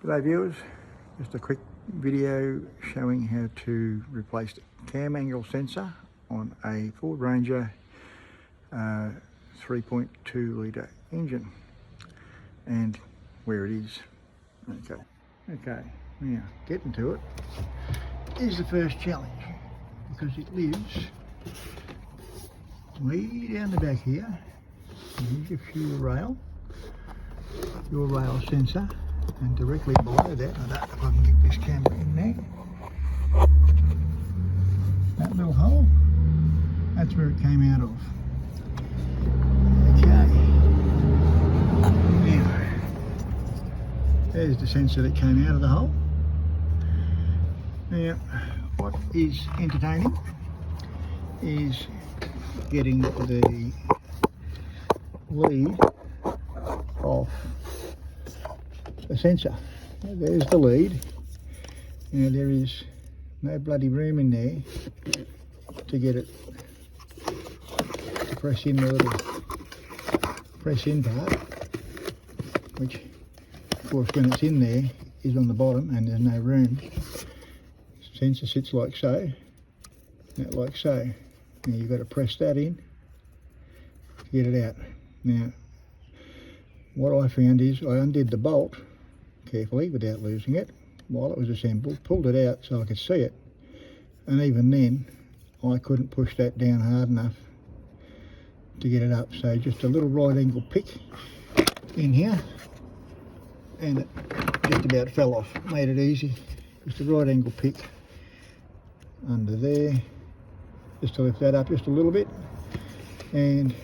G'day viewers, just a quick video showing how to replace the cam angle sensor on a Ford Ranger 3.2 litre engine and where it is. Okay, now getting to it is the first challenge because it lives way down the back here. Here's your fuel rail sensor, and directly below that, I don't know if I can get this camera in there, that little hole, that's where it came out of. Okay, now there's the sensor that came out of the hole. Now what is entertaining is getting the lead off the sensor. There's the lead. Now there is no bloody room in there to get it to press in the little press in part, which of course when it's in there is on the bottom and there's no room. Sensor sits like so, that like so. Now you've got to press that in to get it out. Now what I found is I undid the bolt carefully without losing it while it was assembled, pulled it out so I could see it, and even then I couldn't push that down hard enough to get it up. So just a little right angle pick in here and it just about fell off. Made it easy, just a right angle pick under there just to lift that up just a little bit and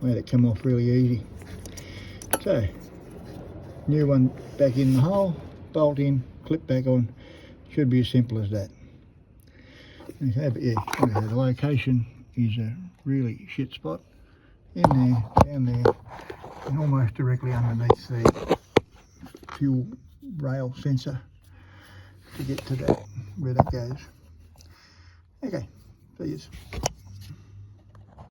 made it come off really easy. So new one back in the hole, bolt in, clip back on, should be as simple as that. Okay, but yeah, okay, the location is a really shit spot in there, down there, and almost directly underneath the fuel rail sensor to get to that, where that goes. Okay, see you.